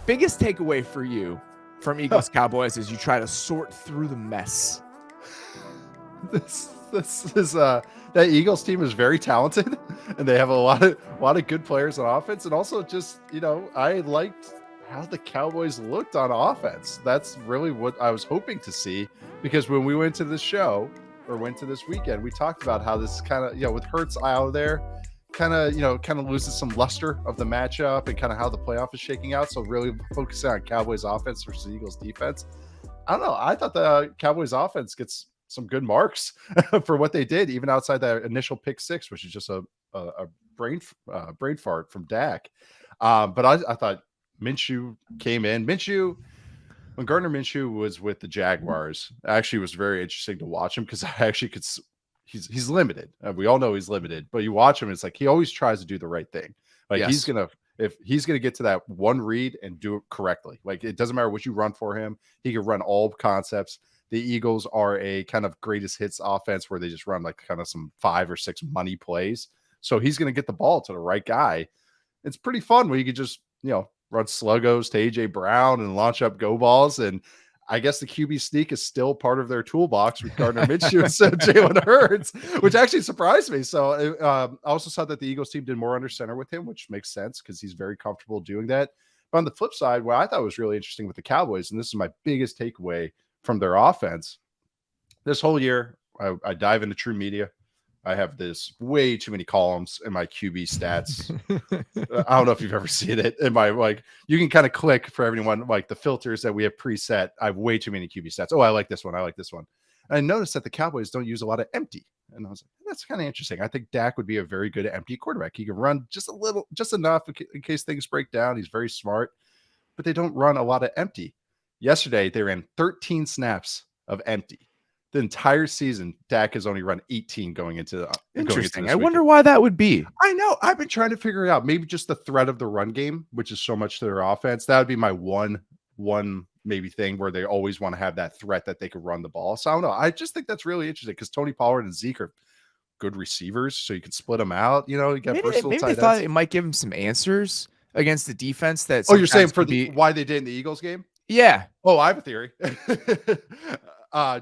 biggest takeaway for you from Eagles-Cowboys is you try to sort through the mess. This is that Eagles team is very talented, and they have a lot of good players on offense, and also just I liked how the Cowboys looked on offense. That's really what I was hoping to see, because when we went to this show or went to this weekend, we talked about how this kind of with Hurts out of there, kind of loses some luster of the matchup and kind of how the playoff is shaking out. So really focusing on Cowboys offense versus Eagles defense. I don't know. I thought the Cowboys offense gets some good marks for what they did, even outside that initial pick six, which is just a brain fart from Dak. But I thought Minshew came in. When Gardner Minshew was with the Jaguars, actually was very interesting to watch him, because I actually could. He's limited. We all know he's limited, but you watch him, it's like he always tries to do the right thing. Like Yes. if he's gonna get to that one read and do it correctly, like it doesn't matter what you run for him, he can run all concepts. The Eagles are a kind of greatest hits offense where they just run like kind of some 5 or 6 money plays. So he's going to get the ball to the right guy. It's pretty fun when you could just, run sluggos to AJ Brown and launch up go balls. And I guess the QB sneak is still part of their toolbox with Gardner Minshew instead of Jalen Hurts, which actually surprised me. So I also saw that the Eagles team did more under center with him, which makes sense because he's very comfortable doing that. But on the flip side, what I thought was really interesting with the Cowboys, and this is my biggest takeaway from their offense this whole year, I dive into True Media. I have this way too many columns in my QB stats. I don't know if you've ever seen it in my, you can kind of click for everyone, like the filters that we have preset. I have way too many QB stats. Oh, I like this one. I like this one. And I noticed that the Cowboys don't use a lot of empty. And I was like, that's kind of interesting. I think Dak would be a very good empty quarterback. He can run just enough in case things break down. He's very smart, but they don't run a lot of empty. Yesterday, they ran 13 snaps of empty. The entire season, Dak has only run 18 going into Interesting. I wonder why that would be. I know. I've been trying to figure it out. Maybe just the threat of the run game, which is so much to their offense. That would be my one maybe thing where they always want to have that threat that they could run the ball. So I don't know. I just think that's really interesting because Tony Pollard and Zeke are good receivers, so you can split them out. You get versatile maybe tight they thought ends. it might give them some answers against the defense. That you're saying for why they did in the Eagles game? Yeah. Oh, I have a theory.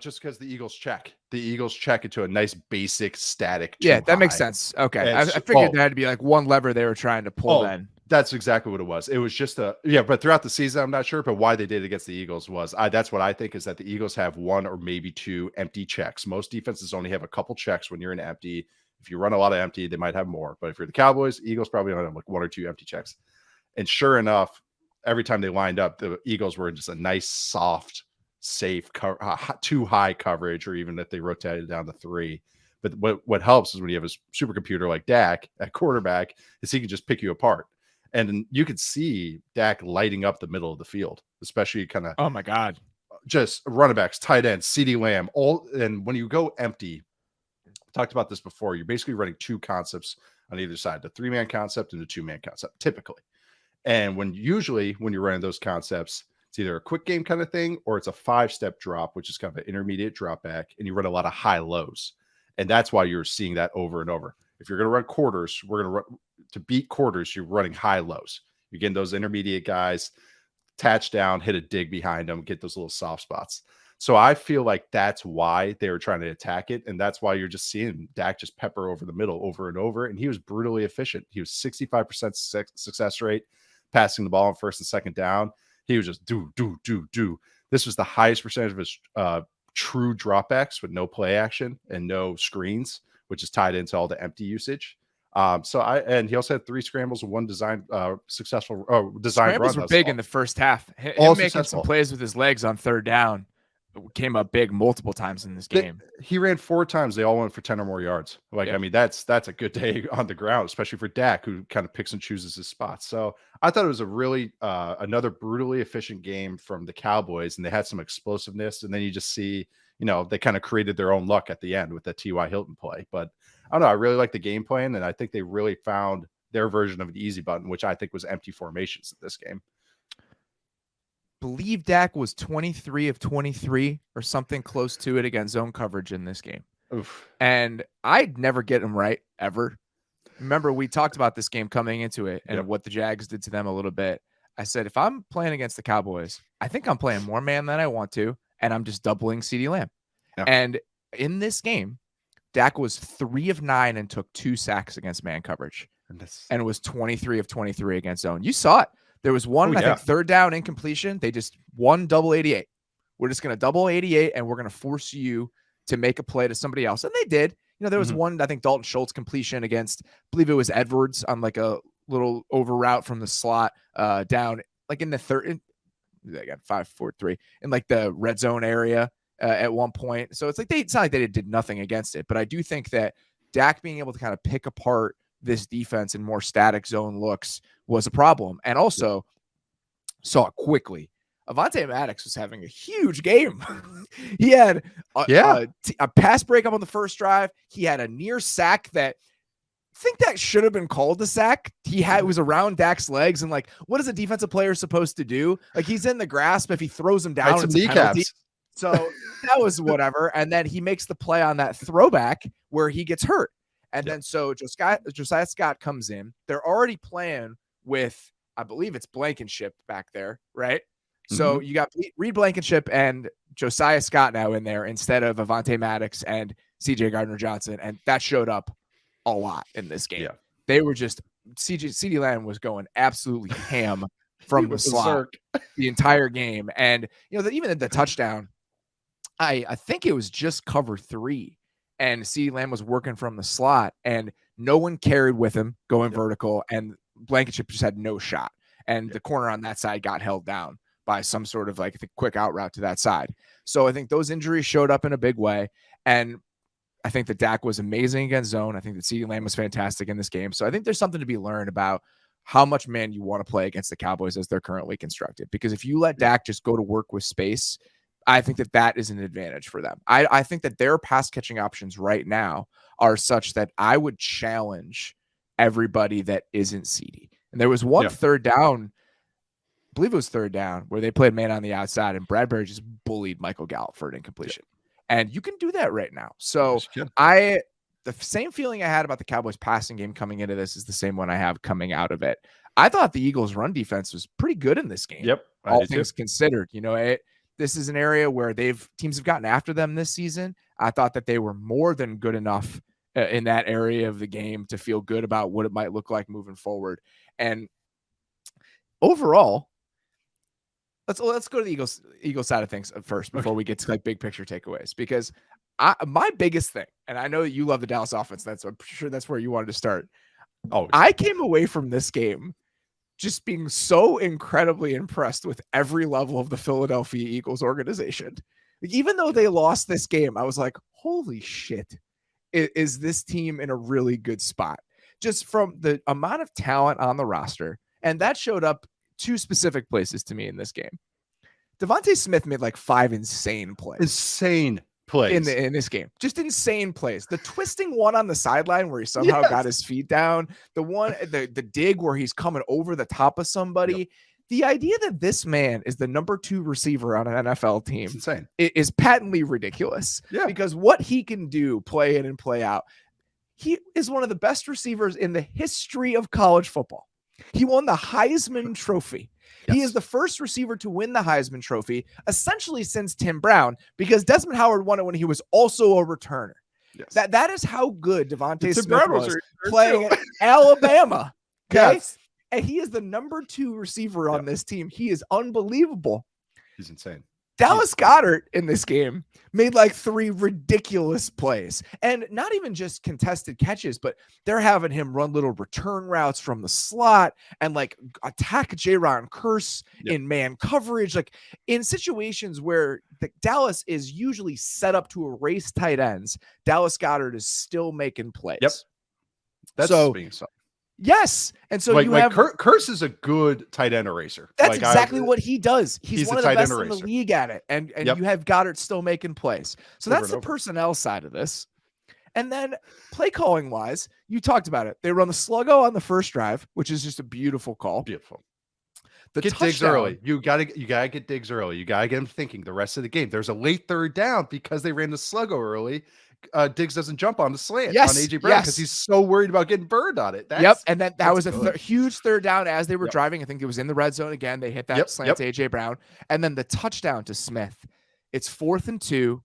Just because the Eagles check into a nice basic static. Yeah, that makes sense. Okay. I figured there had to be like one lever they were trying to pull then. That's exactly what it was. It was just but throughout the season, I'm not sure, but why they did it against the Eagles was that's what I think is that the Eagles have one or maybe two empty checks. Most defenses only have a couple checks when you're in empty. If you run a lot of empty, they might have more. But if you're the Cowboys, Eagles probably only have like one or two empty checks. And sure enough, every time they lined up, the Eagles were in just a nice, soft, safe, too high coverage, or even if they rotated down to 3. But what helps is when you have a supercomputer like Dak at quarterback, is he can just pick you apart. And you could see Dak lighting up the middle of the field, especially kind of, oh my God, just running backs, tight ends, CeeDee Lamb, all. And when you go empty, I talked about this before, you're basically running two concepts on either side, the 3-man concept and the 2-man concept, typically. And when you're running those concepts, it's either a quick game kind of thing, or it's a 5-step drop, which is kind of an intermediate drop back, and you run a lot of high lows. And that's why you're seeing that over and over. If you're going to run quarters, we're going to run to beat quarters. You're running high lows. You're getting those intermediate guys, attach down, hit a dig behind them, get those little soft spots. So I feel like that's why they were trying to attack it. And that's why you're just seeing Dak just pepper over the middle over and over. And he was brutally efficient. He was 65% success rate, passing the ball on first and second down. He was just do. This was the highest percentage of his true dropbacks with no play action and no screens, which is tied into all the empty usage. And he also had 3 scrambles and 1 successful design scrambles run. Were big in the first half. Him making some plays with his legs on third down came up big multiple times in this game. He ran 4 times. They all went for 10 or more yards. I mean, that's a good day on the ground, especially for Dak, who kind of picks and chooses his spots. So I thought it was a really another brutally efficient game from the Cowboys, and they had some explosiveness. And then you just see, they kind of created their own luck at the end with the T.Y. Hilton play. But I don't know. I really like the game plan, and I think they really found their version of an easy button, which I think was empty formations in this game. Believe Dak was 23 of 23 or something close to it against zone coverage in this game. Oof. And I'd never get him right ever. Remember, we talked about this game coming into it and what the Jags did to them a little bit. I said, if I'm playing against the Cowboys, I think I'm playing more man than I want to, and I'm just doubling CeeDee Lamb. Yeah. And in this game, Dak was 3 of 9 and took 2 sacks against man coverage, and was 23 of 23 against zone. You saw it. There was one, I think, third down incompletion. They just won double 88. We're just going to double 88, and we're going to force you to make a play to somebody else. And they did. You know, there was one, I think, Dalton Schultz completion against, I believe it was Edwards on like a little over route from the slot down, like in the third, they got 5, 4, 3 in like the red zone area at one point. So it's like it's not like they did nothing against it. But I do think that Dak being able to kind of pick apart this defense in more static zone looks was a problem. And also saw it quickly. Avonte Maddox was having a huge game. He had a pass breakup on the first drive. He had a near sack that I think that should have been called a sack. It was around Dak's legs. And like, what is a defensive player supposed to do? Like, he's in the grasp. If he throws him down, it's a penalty. So that was whatever. And then he makes the play on that throwback where he gets hurt. And then so Josiah Scott comes in. They're already playing with, I believe it's Blankenship back there, right? So you got Reed Blankenship and Josiah Scott now in there instead of Avonte Maddox and CJ Gardner-Johnson. And that showed up a lot in this game. Yeah. They were just, CeeDee Lamb was going absolutely ham from the slot the entire game. And, you know, even the touchdown, I think it was just cover 3. And CeeDee Lamb was working from the slot, and no one carried with him going vertical, and Blankenship just had no shot. And the corner on that side got held down by some sort of like the quick out route to that side. So I think those injuries showed up in a big way. And I think that Dak was amazing against zone. I think that CeeDee Lamb was fantastic in this game. So I think there's something to be learned about how much man you want to play against the Cowboys as they're currently constructed. Because if you let Dak just go to work with space, I think that is an advantage for them. I think that their pass catching options right now are such that I would challenge everybody that isn't CeeDee. And there was one third down, I believe it was third down, where they played man on the outside, and Bradbury just bullied Michael Gallup for an incompletion. And you can do that right now. So the same feeling I had about the Cowboys passing game coming into this is the same one I have coming out of it. I thought the Eagles run defense was pretty good in this game. Yep. All things considered, you know, this is an area where teams have gotten after them this season. I thought that they were more than good enough in that area of the game to feel good about what it might look like moving forward. And overall, let's go to the Eagles side of things first before we get to like big picture takeaways, because my biggest thing, and I know that you love the Dallas offense, I'm sure that's where you wanted to start. I came away from this game just being so incredibly impressed with every level of the Philadelphia Eagles organization. Even though they lost this game, I was like, holy shit, is this team in a really good spot? Just from the amount of talent on the roster. And that showed up 2 specific places to me in this game. Devontae Smith made like 5 insane plays. Insane plays. In this game. Just insane plays. The twisting one on the sideline where he somehow got his feet down. The one, the dig where he's coming over the top of somebody. Yep. The idea that this man is the number 2 receiver on an NFL team is patently ridiculous. Yeah. Because what he can do, play in and play out, he is one of the best receivers in the history of college football. He won the Heisman Trophy. Yes. He is the first receiver to win the Heisman Trophy, essentially since Tim Brown, because Desmond Howard won it when he was also a returner. Yes. That is how good Devontae Smith was playing at Alabama. Okay? Yes. And he is the number 2 receiver on this team. He is unbelievable. He's insane. Dallas Goedert in this game made like 3 ridiculous plays, and not even just contested catches, but they're having him run little return routes from the slot and like attack Jaron Kearse in man coverage, like in situations where Dallas is usually set up to erase tight ends. Dallas Goedert is still making plays. Yep. That's being said. Yes. And so you have Kearse is a good tight end eraser. That's exactly what he does. He's one of the best in the league at it. And you have Goddard still making plays. So that's the personnel side of this. And then play calling wise, you talked about it. They run the sluggo on the first drive, which is just a beautiful call. Beautiful. Get Diggs early. You gotta get Diggs early. You gotta get him thinking the rest of the game. There's a late third down because they ran the sluggo early. Diggs doesn't jump on the slant Yes, on AJ Brown because he's so worried about getting burned on it. And then that was a huge third down as they were driving. I think it was in the red zone again. They hit that slant to AJ Brown, and then the touchdown to Smith. It's 4th and 2.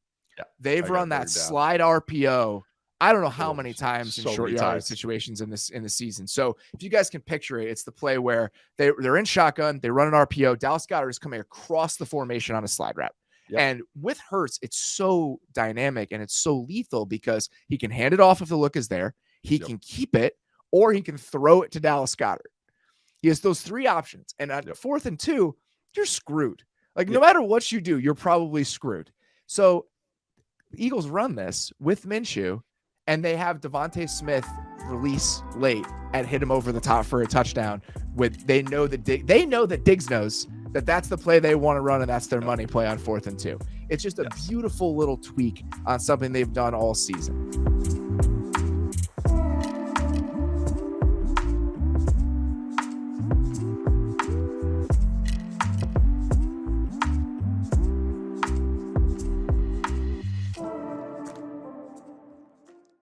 They've run that slide RPO. I don't know how many times in short yardage situations in the season. So if you guys can picture it, it's the play where they're in shotgun, they run an RPO. Dallas Goedert is coming across the formation on a slide route. And with Hurts, it's so dynamic and it's so lethal because he can hand it off if the look is there. He can keep it, or he can throw it to Dallas Goedert. He has those 3 options. And at 4th and 2, you're screwed. Like no matter what you do, you're probably screwed. So the Eagles run this with Minshew, and they have Devontae Smith release late and hit him over the top for a touchdown. They know that Diggs knows that that's the play they want to run, and that's their money play on 4th and 2. It's just a beautiful little tweak on something they've done all season.